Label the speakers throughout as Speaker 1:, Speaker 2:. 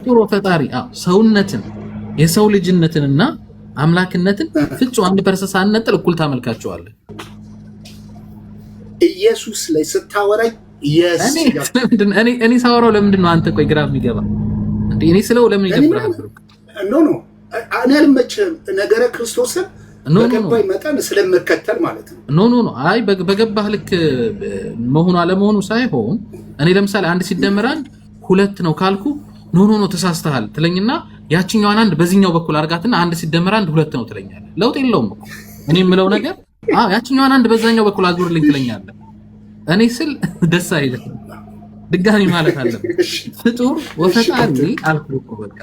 Speaker 1: ፍጡር ፈጣሪ ሰውነትን የሰው ልጅነትንና አምላክነትን ፍጹም 1% ሳንነጥል እኩል ታመልካቸዋለህ።
Speaker 2: ኢየሱስ ላይ ስታወራኝ
Speaker 1: እኔ ሳወራው ለምንድን ነው አንተ ቆይ ግራ የሚገባ እንዴ? እኔ ስለው ለምን ይገብራል?
Speaker 2: ኖ እኔ አልመችም ነገረ ክርስቶስን በገባኝ መጠን ስለምከተል ማለት ነው።
Speaker 1: ኖ አይ በገባህ ልክ መሆኑ አለመሆኑ ሳይሆን እኔ ለምሳሌ 1 ሲደመር 1 2 ነው ካልኩ ኖ ተሳስተሃል ትለኝና ያቺኛዋን 1 በዚህኛው በኩል አርጋትና 1 ሲደመር 1 2 ነው ትለኛለህ። ለውጥ የለውም እኮ እኔ የምለው ነገር ያቺኛዋን 1 በዛኛው በኩል አዙርልኝ ትለኛለህ። እኔ ስል ደስ አይልም ድጋሚ ማለት አለበት። ፍጡር ወፈጣሪ አልኩህ እኮ በቃ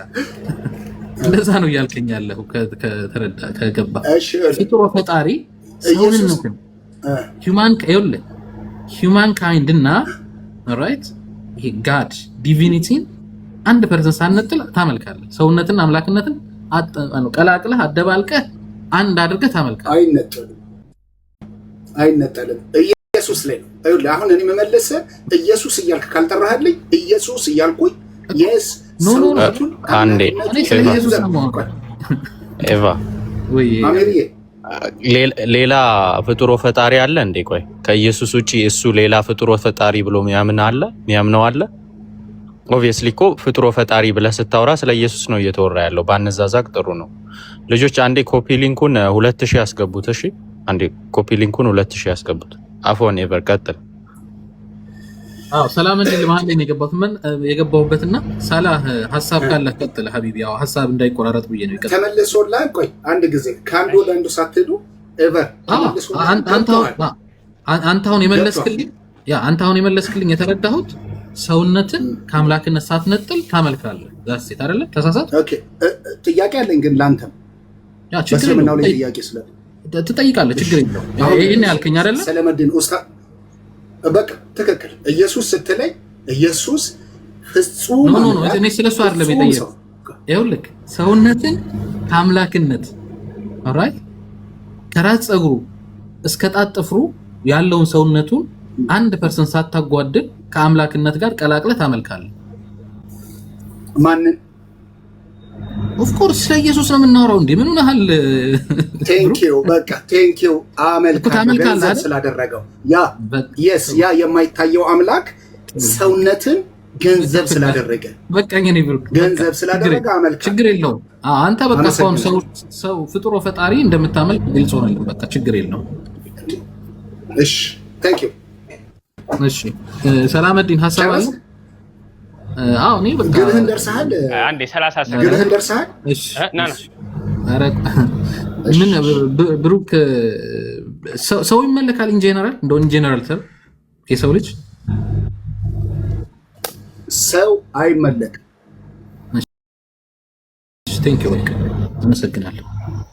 Speaker 1: እንደዛ ነው እያልከኝ ያለኸው ከተረዳ ከገባ። ፍጡር ወፈጣሪ ሰውነትን ሂውማን ካይንድ እና ራይት ይሄ ጋድ ዲቪኒቲን 1% ሳንነጥል ታመልካለህ። ሰውነትን አምላክነትን ቀላቅለህ አደባልቀህ አንድ አድርገህ ታመልካለህ።
Speaker 2: አይነጠልም። ኢየሱስ ላይ ነው። አይደል? አሁን እኔ መመለሰ ኢየሱስ እያልክ ካልጠራህልኝ ኢየሱስ እያልኩኝ yes
Speaker 3: አንዴ ኤቫ ሌላ ፍጡር ፈጣሪ አለ እንዴ? ቆይ ከኢየሱስ ውጪ እሱ ሌላ ፍጡር ፈጣሪ ብሎ የሚያምነው አለ? ኦብቪየስሊ እኮ ፍጡር ፈጣሪ ብለህ ስታወራ ስለ ኢየሱስ ነው እየተወራ ያለው። ባነዛዛቅ ጥሩ ነው። ልጆች አንዴ ኮፒ ሊንኩን 2000 ያስገቡት። እሺ አንዴ ኮፒ ሊንኩን 2000 ያስገቡት። አፎን ኤቨር ቀጥል።
Speaker 1: ሰላም እንዴ ለማን ላይ የገባሁበትና ሳላህ ሐሳብ ካለ ቀጥል ሐቢቢ። ያው ሐሳብ እንዳይቆራረጥ ብዬ ነው ይቀጥል።
Speaker 2: ተመልሶልህ ቆይ አንድ ጊዜ ካንዶ ለአንዱ ሳትሄዱ ኤቨር
Speaker 1: አንተ አሁን የመለስክልኝ የተረዳሁት ሰውነትን ከአምላክነት ሳትነጥል ታመልካለህ። ዛስ አይደለ? ተሳሳት።
Speaker 2: ኦኬ ጥያቄ አለኝ ግን ላንተም
Speaker 1: ችግር
Speaker 2: ነው ጥያቄ ስለ
Speaker 1: ትጠይቃለህ። ችግር የለውም። ይሄን ያልከኝ አይደለ?
Speaker 2: ሰለመዲን ኡስታዝ በቃ ትክክል። ኢየሱስ ስትለኝ ኢየሱስ ፍጹም
Speaker 1: ኖ እኔ ስለሱ አይደለም የጠየቀው። ይኸውልህ ሰውነትን ከአምላክነት ኦራይት ከራስ ፀጉሩ እስከ ጣት ጥፍሩ ያለውን ሰውነቱን 1% ሳታጓድል ከአምላክነት ጋር ቀላቅለህ ታመልካለህ።
Speaker 2: ማንን?
Speaker 1: ኦፍ ኮርስ ለኢየሱስ ነው የምናወራው። እንዴ ምን ሆነሃል?
Speaker 2: በቃ ቴንኪው አመልካለሁ ስላደረገው ያ የማይታየው አምላክ ሰውነትን ገንዘብ ስላደረገ
Speaker 1: በቃ እኔ ብሩክ
Speaker 2: ገንዘብ ስላደረገ አመልካለሁ።
Speaker 1: ችግር የለውም። አንተ በቃ ሰው ፍጡር ፈጣሪ እንደምታመልክ ግልጽ ሆነልህ። በቃ ችግር የለውም።
Speaker 2: እሺ ቴንኪው።
Speaker 1: እሺ ሰላመዲን ሐሳብ አለ? እኔ በቃ
Speaker 2: ግብህን ደርሰሃል።
Speaker 3: አንዴ 30 ሰከንድ
Speaker 2: ግብህን ደርሰሃል።
Speaker 1: እሺ ኧረ ምን ብሩክ ሰው ይመለካል ኢንጀነራል እንደው ኢንጀነራል የሰው ልጅ
Speaker 2: ሰው አይመለክም።
Speaker 1: እሺ ቴንኪው በቃ አመሰግናለሁ።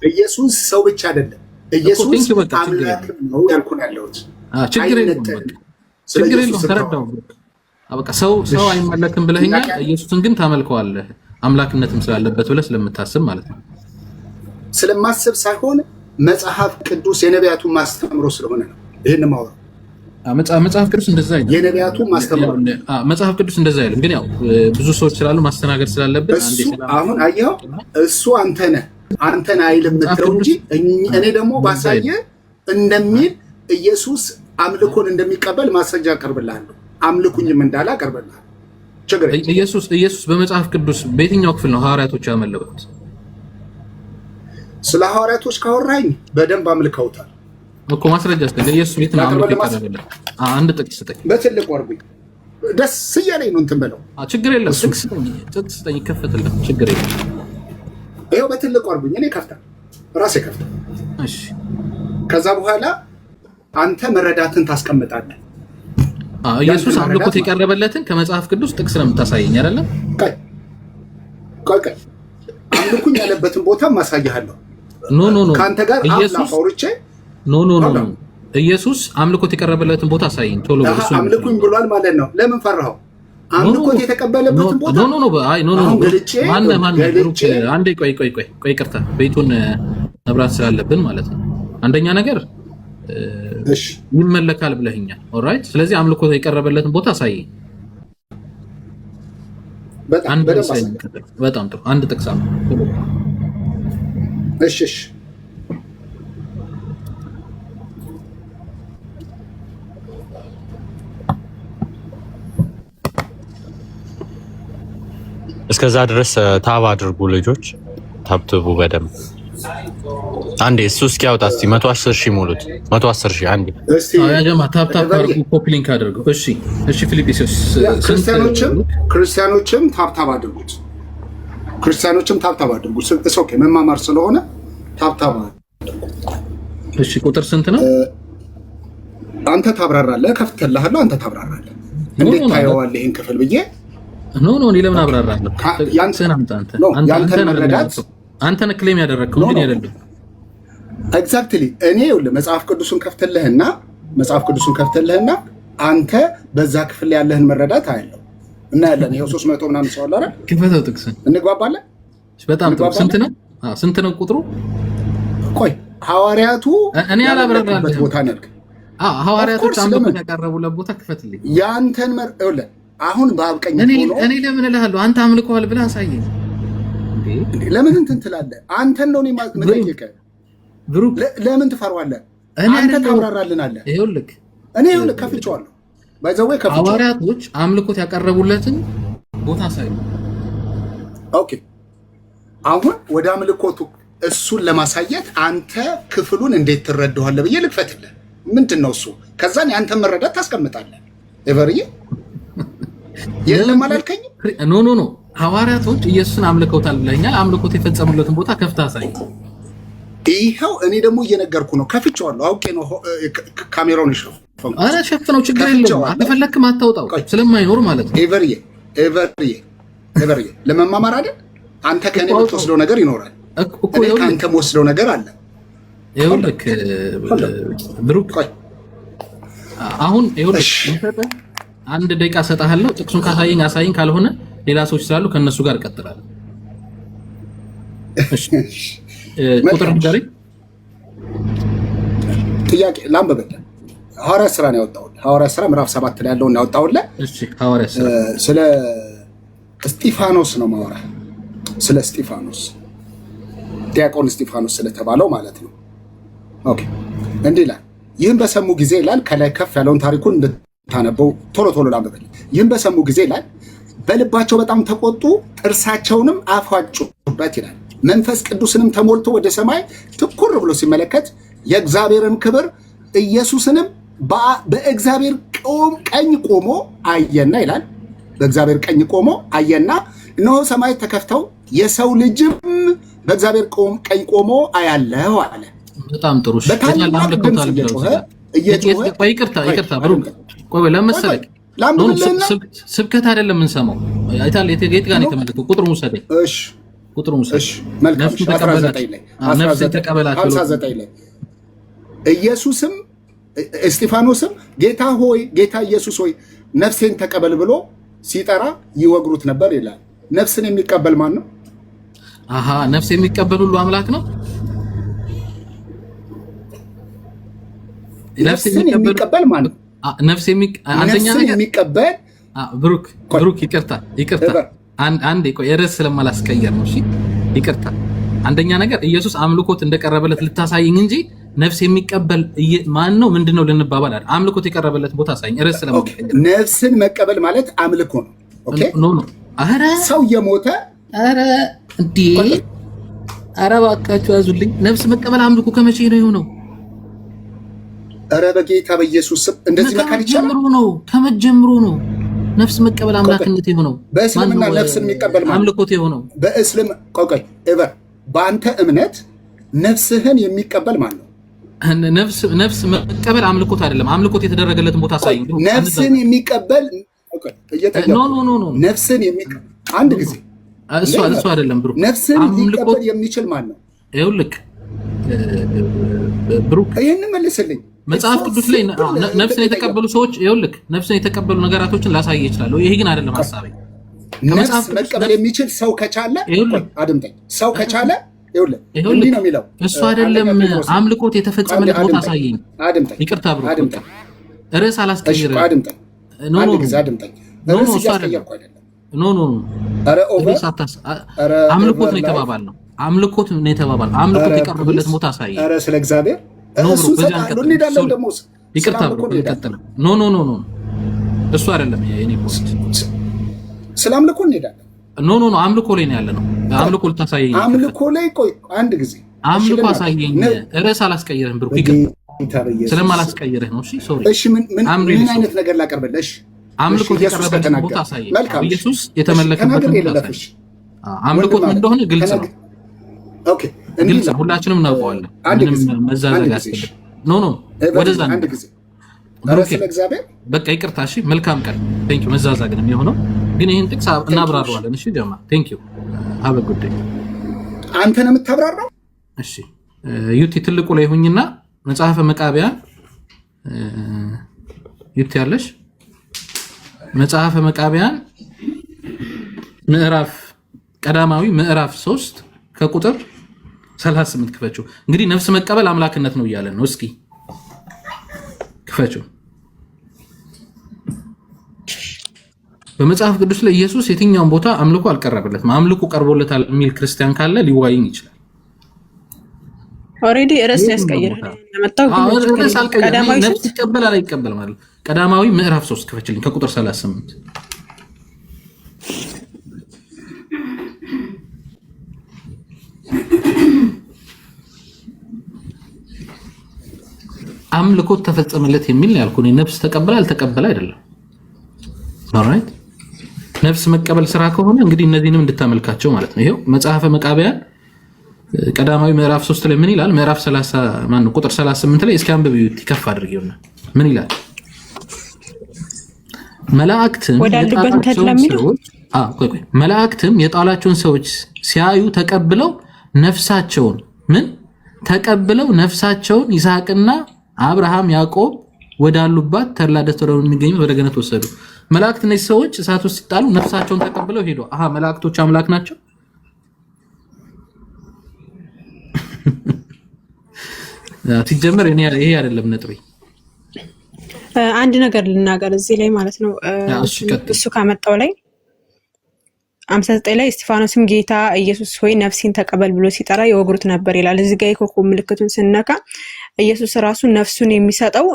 Speaker 2: ኢየሱስ ሰው ብቻ አይደለም። ኢየሱስ አምላክ ነው ያልኩን ያለሁት።
Speaker 1: ችግር የለውም። ችግር የለውም። ተረዳው በቃ ሰው አይመለክም ብለኸኛል። ኢየሱስን ግን ታመልከዋለህ አምላክነትም ስላለበት ብለህ ስለምታስብ ማለት ነው።
Speaker 2: ስለማስብ ሳይሆን መጽሐፍ ቅዱስ የነቢያቱ ማስተምሮ ስለሆነ ነው ይሄን ማውራት።
Speaker 1: መጽሐፍ ቅዱስ እንደዛ አይደለም።
Speaker 2: የነቢያቱ ማስተምሮ
Speaker 1: መጽሐፍ ቅዱስ እንደዛ አይደለም። ግን ያው ብዙ ሰዎች ስላሉ ማስተናገድ ስላለበት
Speaker 2: አሁን አየኸው እሱ አንተን አይልም የምትለው እንጂ እኔ ደግሞ ባሳየ እንደሚል ኢየሱስ አምልኮን እንደሚቀበል ማስረጃ አቀርብልሃለሁ። አምልኩኝም እንዳለ አቀርብልሃለሁ። ችግር
Speaker 1: ኢየሱስ በመጽሐፍ ቅዱስ በየትኛው ክፍል ነው ሐዋርያቶች ያመለኩት?
Speaker 2: ስለ ሐዋርያቶች ካወራኝ በደንብ አምልከውታል
Speaker 1: እኮ። ማስረጃ እስከ ኢየሱስ ቤት ነው አምልኮ ይቀርብልህ። አንድ ጥቅስ ስጠኝ።
Speaker 2: በትልቅ ወርቡኝ ደስ እያለኝ ነው እንትን በለው።
Speaker 1: ችግር የለም። ጥቅስ ስጠኝ ይከፈትልህ። ችግር የለም።
Speaker 2: ይኸው በትልቅ ወርቡኝ እኔ ከፍታ ራሴ ከፍታ።
Speaker 1: እሺ
Speaker 2: ከዛ በኋላ አንተ መረዳትን ታስቀምጣለህ።
Speaker 1: ኢየሱስ አምልኮት የቀረበለትን ከመጽሐፍ ቅዱስ ጥቅስ ነው የምታሳየኝ አይደለም?
Speaker 2: ቆይ አምልኩኝ ያለበትን ቦታ ማሳያለሁ።
Speaker 1: ኖ
Speaker 2: ካንተ ጋር
Speaker 1: ኢየሱስ
Speaker 2: አውርቼ
Speaker 1: ኖ ኢየሱስ አምልኮት የቀረበለትን ቦታ አሳየኝ ቶሎ። እሱ
Speaker 2: አምልኩኝ ብሏል ማለት ነው። ለምን ፈራኸው? አምልኮት የተቀበለበትን ቦታ
Speaker 1: ማን አንዴ ቆይ ይቅርታ፣ ቤቱን መብራት ስላለብን ማለት ነው። አንደኛ ነገር ይመለካል ብለኸኛል። ኦልራይት። ስለዚህ አምልኮት የቀረበለትን ቦታ አሳየኝ። በጣም ጥሩ አንድ ጥቅስ አለ።
Speaker 2: እሺ
Speaker 3: እስከዛ ድረስ ታብ አድርጉ ልጆች፣ ታብትቡ በደንብ አንዴ። እሱ እስኪያወጣ እስቲ 110 ሺህ ሙሉት። 110 ሺህ አንዴ
Speaker 2: እስቲ
Speaker 1: ያጀማ ታብ አድርጉ፣ ኮፒ ሊንክ አድርጉ። እሺ ፊልጵስዩስ
Speaker 2: ክርስቲያኖችም ታብ አድርጉት። ክርስቲያኖችም ታብ አድርጉት። እሱ ኦኬ መማማር ስለሆነ ታብ አድርጉት።
Speaker 1: እሺ ቁጥር ስንት ነው?
Speaker 2: አንተ ታብራራለህ፣ ከፍተልሃለሁ። አንተ ታብራራለህ። እንዴት ታየዋለህ ይሄን ክፍል ብዬ
Speaker 1: ኖ እኔ ለምን አብራራለሁ? አንተን ክሌም ያደረግከው እንጂ አይደለም።
Speaker 2: ኤግዛክትሊ እኔ ይኸውልህ መጽሐፍ ቅዱስን ከፍተልህና አንተ በዛ ክፍል ላይ ያለህን መረዳት አያለው እና ያለን ይሄው 300 ምናምን ሰው አለ አይደል?
Speaker 1: ክፈተው ጥቅስን
Speaker 2: እንግባባለን።
Speaker 1: በጣም ጥሩ። ስንት ነው ቁጥሩ?
Speaker 2: ቆይ ሐዋርያቱ
Speaker 1: እኔ አላብራራለሁ
Speaker 2: ቦታ ነልክ።
Speaker 1: ሐዋርያቶች አምልኮት ያቀረቡለት ቦታ ክፈትልኝ።
Speaker 2: ያንተን ይኸውልህ አሁን በአብቀኝ
Speaker 1: እኔ ለምን እልሃለሁ? አንተ አምልኮዋል ብለህ አሳየኝ።
Speaker 2: ለምን እንትን ትላለህ? አንተን ነው የምጠይቅህ። ብሩክ ለምን ትፈራዋለህ? አንተ ታብራራልናለህ። ይኸውልህ ከፍቼዋለሁ። ባይዘዌ ከፍቼዋለሁ።
Speaker 1: ሐዋርያቶች አምልኮት ያቀረቡለትን ቦታ አሳየኝ።
Speaker 2: ኦኬ አሁን ወደ አምልኮቱ እሱን ለማሳየት አንተ ክፍሉን እንዴት ትረዳዋለህ ብዬ ልክፈትልህ። ምንድን ነው እሱ? ከዛን ያንተን መረዳት ታስቀምጣለህ። ኤቨርዬ የለም አላልከኝም?
Speaker 1: ኖ ሐዋርያቶች ኢየሱስን አምልከውታል ብለኛል። አምልኮት የፈጸሙለትን ቦታ ከፍታ አሳይ።
Speaker 2: ይኸው እኔ ደግሞ እየነገርኩ ነው። ከፍቼዋለሁ። አውቄ ነው ካሜራውን ይሽው።
Speaker 1: አረ ሸፍነው፣ ችግር የለም። አልፈለክም አታውጣው፣ ስለማይኖር ማለት ነው።
Speaker 2: ኤቨርዬ ለመማማር አይደል? አንተ ከኔ የምትወስደው ነገር ይኖራል እኮ። እኔ ከአንተ የምወስደው ነገር አለ።
Speaker 1: ይኸውልህ ብሩክ፣ አሁን ይኸውልህ አንድ ደቂቃ ሰጣለሁ። ጥቅሱን ካሳየኝ አሳየኝ፣ ካልሆነ ሌላ ሰዎች ስላሉ ከነሱ ጋር እቀጥላለሁ። እሺ ቁጥር ንገሪ።
Speaker 2: ጥያቄ ላንብብልህ። ሐዋርያ ሥራ ነው ያወጣሁልህ። ሐዋርያ ሥራ ምዕራፍ 7 ላይ ያለውን ያወጣሁልህ።
Speaker 1: እሺ ሐዋርያ ሥራ
Speaker 2: ስለ እስጢፋኖስ ነው ማወራ። ስለ እስጢፋኖስ ዲያቆን እስጢፋኖስ ስለተባለው ማለት ነው። ኦኬ እንዲህ ይላል። ይህን በሰሙ ጊዜ ይላል፣ ከላይ ከፍ ያለውን ታሪኩን ታነበው ቶሎ ላንብበል። ይህን በሰሙ ጊዜ ይላል በልባቸው በጣም ተቆጡ፣ ጥርሳቸውንም አፋጩበት ይላል። መንፈስ ቅዱስንም ተሞልቶ ወደ ሰማይ ትኩር ብሎ ሲመለከት የእግዚአብሔርን ክብር ኢየሱስንም በእግዚአብሔር ቀኝ ቆሞ አየና ይላል። በእግዚአብሔር ቀኝ ቆሞ አየና እነሆ ሰማይ ተከፍተው የሰው ልጅም በእግዚአብሔር ቀኝ ቆሞ አያለው አለ።
Speaker 1: በጣም ጥሩ። ይቅርታ ብሩክ፣ ቆይ ለመሰለኝ ስብከት አይደለም የምንሰማው። አይታል የት ጋር ነው የተመለከተው? ቁጥሩን ውሰደኝ። እሺ ቁጥሩን ውሰደኝ።
Speaker 2: እሺ መልካም። 19 ላይ ኢየሱስም እስጢፋኖስም ጌታ ሆይ ጌታ ኢየሱስ ሆይ ነፍሴን ተቀበል ብሎ ሲጠራ ይወግሩት ነበር ይላል። ነፍስን የሚቀበል ማን ነው?
Speaker 1: አሃ ነፍስ የሚቀበል ሁሉ አምላክ ነው።
Speaker 2: ነፍስን የሚቀበል ማን ነው?
Speaker 1: ነፍስ አንደኛ ነገር
Speaker 2: የሚቀበል
Speaker 1: ብሩክ ይቅርታ አንዴ ቆይ፣ ርዕስ ስለማላስቀየር ነው። እሺ ይቅርታ። አንደኛ ነገር ኢየሱስ አምልኮት እንደቀረበለት ልታሳይኝ እንጂ ነፍስ የሚቀበል ማን ነው ምንድነው ልንባባል አይደል? አምልኮት የቀረበለት ቦታ አሳይኝ። ርዕስ ስለማላስቀየር
Speaker 2: ነፍስን መቀበል ማለት አምልኮ ነው። ኦኬ
Speaker 1: ኖ አረ
Speaker 2: ሰው የሞተ
Speaker 1: እንዴ! አረ እባካችሁ ያዙልኝ። ነፍስ መቀበል አምልኮ ከመቼ ነው የሆነው?
Speaker 2: አረ በጌታ በኢየሱስ ስም እንደዚህ መካድ ይቻላል?
Speaker 1: ከመጀመሩ ነው ነፍስ መቀበል አምላክነት የሆነው።
Speaker 2: በእስልምና ነፍስን የሚቀበል ማለት
Speaker 1: አምልኮት የሆነው
Speaker 2: በእስልም ቆይ በአንተ እምነት ነፍስህን የሚቀበል ማለት ነው።
Speaker 1: ነፍስ መቀበል አምልኮት አይደለም። አምልኮት የተደረገለትን ቦታ ሳይ
Speaker 2: ነፍስን የሚቀበል ኖ ነፍስን የሚቀበል አንድ ጊዜ
Speaker 1: እሱ አይደለም ብሩክ።
Speaker 2: ነፍስን ሊቀበል የሚችል ማን ነው?
Speaker 1: ይኸውልህ ብሩክ
Speaker 2: ይሄንን መልስልኝ።
Speaker 1: መጽሐፍ ቅዱስ ላይ ነፍስን የተቀበሉ ሰዎች ይኸውልህ ነፍስን የተቀበሉ ነገራቶችን ላሳይ ይችላል። ይሄ ግን አይደለም ሐሳቤ።
Speaker 2: ነፍስ መቀበል የሚችል ሰው ከቻለ አድምጠኝ። ሰው ከቻለ ይኸውልህ እንዲህ ነው የሚለው።
Speaker 1: እሱ አይደለም አምልኮት የተፈጸመለት ቦታ አሳየኝ።
Speaker 2: አድምጠኝ።
Speaker 1: ይቅርታ ብሩክ ርዕስ አላስቀይርም።
Speaker 2: አድምጠኝ። አንድ ጊዜ አድምጠኝ። ርዕስ እያስቀየርኩ አይደለም።
Speaker 1: ኖ ኖ
Speaker 2: ኧረ ኦቨር
Speaker 1: አምልኮት ነው የተባባልነው። አምልኮት ነው የተባባልነው። አምልኮት የቀረበለት ቦታ አሳየኝ።
Speaker 2: ኧረ ስለ እግዚአብሔር እሱ ሰጣሉ እንሄዳለን። ደግሞ
Speaker 1: ይቅርታ ብሎ ይቀጥላል። ኖ ኖ ኖ ኖ እሱ አይደለም የኔ ፖይንት።
Speaker 2: ስለ አምልኮ እንሄዳለን።
Speaker 1: ኖ ኖ ኖ አምልኮ ላይ ነው ያለነው። አምልኮ ልታሳየኝ።
Speaker 2: አምልኮ ላይ ቆይ አንድ ጊዜ
Speaker 1: አምልኮ አሳየኝ። ርዕስ አላስቀይርህም ብሩክ፣ ይቅርታ ስለማላስቀይርህ ነው። እሺ ሶሪ።
Speaker 2: እሺ ምን አይነት ነገር ላቀርብልህ?
Speaker 1: አምልኮ የተቀረበበት ቦታ አሳየኝ። ኢየሱስ የተመለከበት ቦታ አሳየኝ። አምልኮት ምን እንደሆነ ግልጽ ነው።
Speaker 2: ኦኬ
Speaker 1: ግልጽ ነው፣ ሁላችንም እናውቀዋለን። ምንም መዛዘግ አያስፈልግም። ኖ ኖ ወደዛ
Speaker 2: አንድ ጊዜ ኧረ ስለ እግዚአብሔር
Speaker 1: በቃ ይቅርታ። እሺ መልካም ቀን። ቴንክ ዩ። መዛዛግ ነው የሚሆነው፣ ግን ይሄን ጥቅስ እናብራራዋለን። እሺ ጀማ ቴንክ ዩ። ሀበ ጉዳይ
Speaker 2: አንተ ነው የምታብራራው።
Speaker 1: እሺ ዩቲ ትልቁ ላይ ሁኝና መጽሐፈ መቃብያን ዩቲ ያለሽ መጽሐፈ መቃብያን ምዕራፍ ቀዳማዊ ምዕራፍ 3 ከቁጥር 38 ክፈችው። እንግዲህ ነፍስ መቀበል አምላክነት ነው እያለን ነው። እስኪ ክፈችው። በመጽሐፍ ቅዱስ ላይ ኢየሱስ የትኛውን ቦታ አምልኮ አልቀረበለትም። አምልኮ ቀርቦለታል የሚል ክርስቲያን ካለ ሊዋይን ይችላል።
Speaker 4: ኦሬዲ ርዕስ ያስቀይራል።
Speaker 1: ነፍስ ይቀበል አላይቀበል ማለት ቀዳማዊ ምዕራፍ 3 ክፈችልኝ ከቁጥር 38 አምልኮት ተፈጸመለት የሚል ነው ያልኩኝ። ነፍስ ተቀበለ አልተቀበለ አይደለም። ኦልራይት ነፍስ መቀበል ስራ ከሆነ እንግዲህ እነዚህንም እንድታመልካቸው ማለት ነው። ይሄው መጽሐፈ መቃብያን ቀዳማዊ ምዕራፍ 3 ላይ ምን ይላል? ምዕራፍ 30 ማን ቁጥር 38 ላይ እስኪ አንብብ ይከፍ አድርጊውና ምን ይላል? መላእክትም የጣላቸውን ሰዎች ሲያዩ ተቀብለው ነፍሳቸውን ይስሐቅና አብርሃም ያዕቆብ ወዳሉባት ተድላ ደስታ ወደሚገኙት ወደ ገነት ወሰዱ። መላእክት እነዚህ ሰዎች እሳት ውስጥ ሲጣሉ ነፍሳቸውን ተቀብለው ሄዱ። መላእክቶች አምላክ ናቸው? ሲጀመር ይሄ አይደለም ነጥቤ።
Speaker 4: አንድ ነገር ልናገር እዚህ ላይ ማለት ነው። እሱ ካመጣው ላይ 59 ላይ እስጢፋኖስም ጌታ ኢየሱስ ሆይ ነፍሴን ተቀበል ብሎ ሲጠራ ይወግሩት ነበር ይላል። እዚህ ጋር የኮከብ ምልክቱን ስነካ ኢየሱስ ራሱ ነፍሱን የሚሰጠው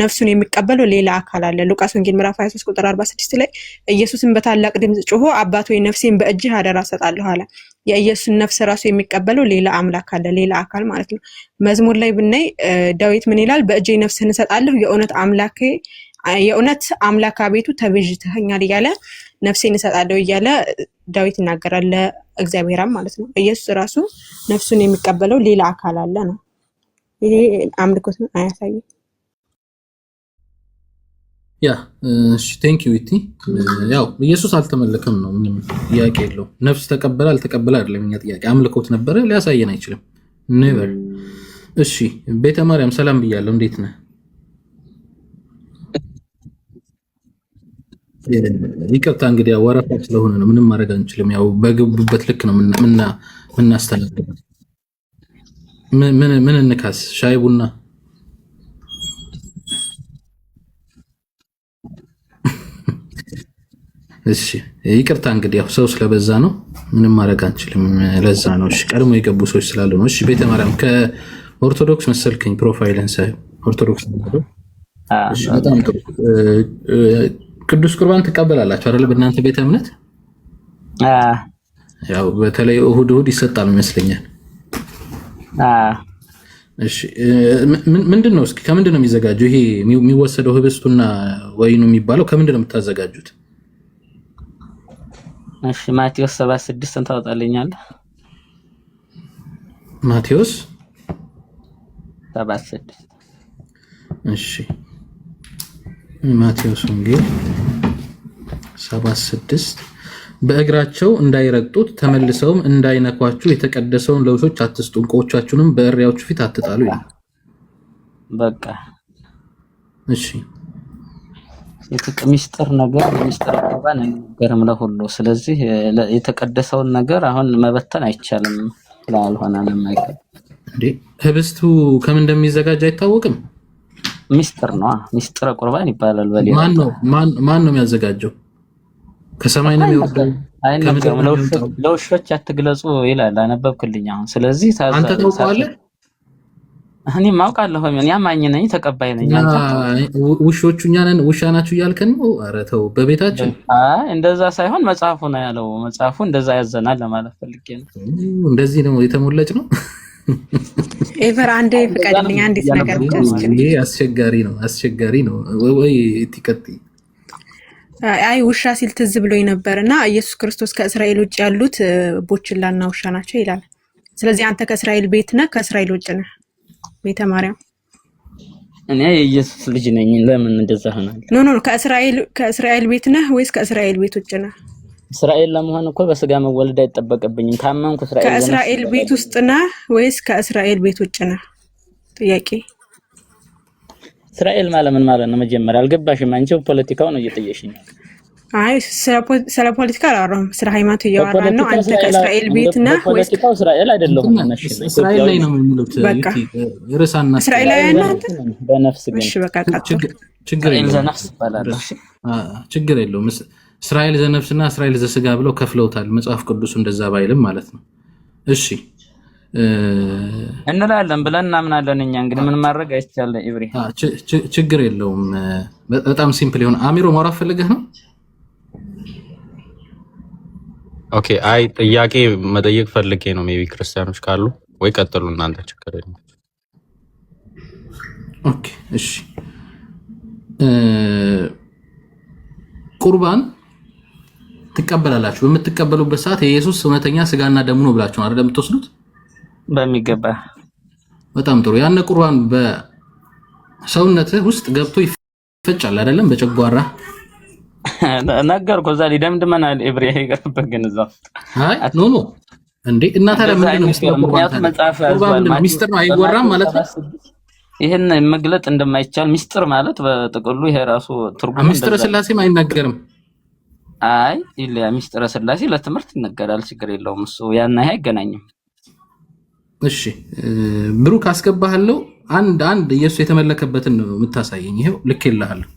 Speaker 4: ነፍሱን የሚቀበለው ሌላ አካል አለ። ሉቃስ ወንጌል ምዕራፍ 23 ቁጥር 46 ላይ ኢየሱስን በታላቅ ድምጽ ጮሆ አባት ሆይ ነፍሴን በእጅህ አደራ ሰጣለሁ አለ። የኢየሱስን ነፍስ ራሱ የሚቀበለው ሌላ አምላክ አለ፣ ሌላ አካል ማለት ነው። መዝሙር ላይ ብናይ ዳዊት ምን ይላል? በእጄ ነፍስህን እሰጣለሁ የእውነት አምላክ አቤቱ ተቤዥተኸኛል እያለ ነፍሴን እሰጣለሁ እያለ ዳዊት ይናገራል ለእግዚአብሔርም ማለት ነው። ኢየሱስ ራሱ ነፍሱን የሚቀበለው ሌላ አካል አለ ነው። ይሄ አምልኮት አያሳይም።
Speaker 1: ያ እሺ ቴንክ ዩ ኢቲ። ያው ኢየሱስ አልተመለከም ነው፣ ምንም ጥያቄ የለው። ነፍስ ተቀበለ አልተቀበለ አይደለም እኛ ጥያቄ። አምልኮት ነበረ ሊያሳየን አይችልም። ኔቨር። እሺ ቤተ ማርያም ሰላም ብያለሁ፣ እንዴት ነህ? ይቅርታ እንግዲህ ወረፋ ስለሆነ ነው፣ ምንም ማድረግ አንችልም። ያው በገቡበት ልክ ነው ምናስተናግደው። ምን እንካስ? ሻይ ቡና? እሺ ይቅርታ እንግዲህ ያው ሰው ስለበዛ ነው፣ ምንም ማድረግ አንችልም። ለዛ ነው። እሺ ቀድሞ የገቡ ሰዎች ስላሉ ነው። እሺ ቤተ ማርያም ከኦርቶዶክስ መሰልከኝ ፕሮፋይልን ሳይ ኦርቶዶክስ ነው። እሺ በጣም ጥሩ። ቅዱስ ቁርባን ትቀበላላችሁ አይደል? በእናንተ ቤተ እምነት ያው በተለይ እሁድ ይሰጣል ይመስለኛል። እሺ ምንድን ነው እስኪ ከምንድን ነው የሚዘጋጀው? ይሄ የሚወሰደው ህብስቱና ወይኑ የሚባለው ከምንድን ነው የምታዘጋጁት?
Speaker 5: እሺ ማቴዎስ 7:6 ታወጣልኛለህ?
Speaker 1: ማቴዎስ
Speaker 5: 7:6
Speaker 1: እሺ ማቴዎስ ወንጌል 7:6 በእግራቸው እንዳይረግጡት ተመልሰውም እንዳይነኳችሁ የተቀደሰውን ለውሾች አትስጡ፣ ዕንቁዎቻችሁንም በእሪያዎቹ ፊት አትጣሉ ይላል።
Speaker 5: በቃ
Speaker 1: እሺ
Speaker 5: ሚስጥር ቁርባን ነገርም ለሁሉ። ስለዚህ የተቀደሰውን ነገር አሁን መበተን አይቻልም ስላልሆነ ለማይቀር
Speaker 1: እንዴ ህብስቱ ከምን እንደሚዘጋጅ አይታወቅም።
Speaker 5: ሚስጥር ነው። ሚስጥር ቁርባን ይባላል።
Speaker 1: ማን ነው የሚያዘጋጀው? ከሰማይ ነው የሚወርደው
Speaker 5: አይነገርም። ለውሾች አትግለጹ ይላል። አነበብክልኝ አሁን። ስለዚህ
Speaker 1: አንተ ታውቀዋለህ?
Speaker 5: እኔ ማውቃለሁ። ምን ያማኝ ነኝ ተቀባይ ነኝ። አንተ
Speaker 1: ውሾቹ እኛ ነን ውሻ ናችሁ እያልከን ነው? ኧረ ተው በቤታችን።
Speaker 5: አይ እንደዛ ሳይሆን መጽሐፉ ነው ያለው። መጽሐፉ እንደዛ ያዘናል ለማለት ፈልጌ ነው።
Speaker 1: እንደዚህ ነው የተሞለጭ ነው።
Speaker 4: ኤቨር አንዴ ፍቀድልኝ አንዲት ነገር
Speaker 1: ይሄ አስቸጋሪ ነው ወይ ትቀጥ
Speaker 4: አይ ውሻ ሲል ትዝ ብሎኝ ነበርና ኢየሱስ ክርስቶስ ከእስራኤል ውጭ ያሉት ቦችላና ውሻ ናቸው ይላል። ስለዚህ አንተ ከእስራኤል ቤት ነህ ከእስራኤል ውጭ ነህ? ቤተ ማርያም
Speaker 5: እኔ የኢየሱስ ልጅ ነኝ። ለምን እንደዛ ሆናል?
Speaker 4: ኖ ከእስራኤል ቤት ነህ ወይስ ከእስራኤል ቤት ውጭ ነህ?
Speaker 5: እስራኤል ለመሆን እኮ በስጋ መወለድ አይጠበቅብኝም። ካመንኩ
Speaker 4: ከእስራኤል ቤት ውስጥ ነህ ወይስ ከእስራኤል ቤት ውጭ ነህ? ጥያቄ።
Speaker 5: እስራኤል ማለት ምን ማለት ነው? መጀመሪያ አልገባሽም። አንቺ ፖለቲካው ነው እየጠየሽኝ።
Speaker 4: አይ ስለ ፖለቲካ አላወራሁም፣ ስለ ሃይማኖት እያወራን ነው። አንተ ከእስራኤል ቤት ነህ ወይስ
Speaker 5: ፖለቲካው? እስራኤል አይደለሁም።
Speaker 1: እስራኤል ላይ ነው የሚሉት። ርዕሳና
Speaker 4: እስራኤላውያን ነው አንተ
Speaker 5: በነፍስ ግን።
Speaker 4: እሺ በቃ ቃጥል።
Speaker 1: ችግር የለውም።
Speaker 5: ዘነፍስ ይባላል።
Speaker 1: ችግር የለውም። እስራኤል ዘነፍስና እስራኤል ዘስጋ ብለው ከፍለውታል። መጽሐፍ ቅዱስ እንደዛ ባይልም ማለት ነው። እሺ
Speaker 5: እንላለን ብለን እናምናለን። እኛ እንግዲህ ምን ማድረግ አይቻልም። ኢብሪ
Speaker 1: ችግር የለውም። በጣም ሲምፕል ይሆን። አሚሮ ማውራት ፈልገህ ነው?
Speaker 3: ኦኬ። አይ ጥያቄ መጠየቅ ፈልጌ ነው። ሜቢ ክርስቲያኖች ካሉ ወይ ቀጥሉ እናንተ፣ ችግር የለም።
Speaker 1: ኦኬ እሺ። ቁርባን ትቀበላላችሁ። በምትቀበሉበት ሰዓት የኢየሱስ እውነተኛ ስጋና ደሙ ነው ብላችሁ አይደል የምትወስዱት?
Speaker 5: በሚገባ።
Speaker 1: በጣም ጥሩ። ያን ቁርባን በሰውነትህ ውስጥ ገብቶ ይፈጫል አይደለም? በጨጓራ
Speaker 5: ነገርኩ። እዛ ሊደምድመናል። ኢብሪ ይገርብህ ግን እዛው
Speaker 1: አይ ኖ እንዴ እና ታዲያ ምንድን ነው ሚስጥር ነው አይወራም ማለት ነው።
Speaker 5: ይሄን መግለጥ እንደማይቻል ሚስጥር ማለት በጥቅሉ ይሄ ራሱ ትርጉም
Speaker 1: ሚስጥረ ስላሴም አይናገርም።
Speaker 5: አይ ኢልያ ሚስጥረ ስላሴ ለትምህርት ይነገራል። ችግር የለውም እሱ ያና ይሄ አይገናኝም።
Speaker 1: እሺ ብሩክ አስገባሃለሁ። አንድ ኢየሱስ የተመለከበትን ነው የምታሳየኝ። ይሄው ልክ ይልሃለሁ።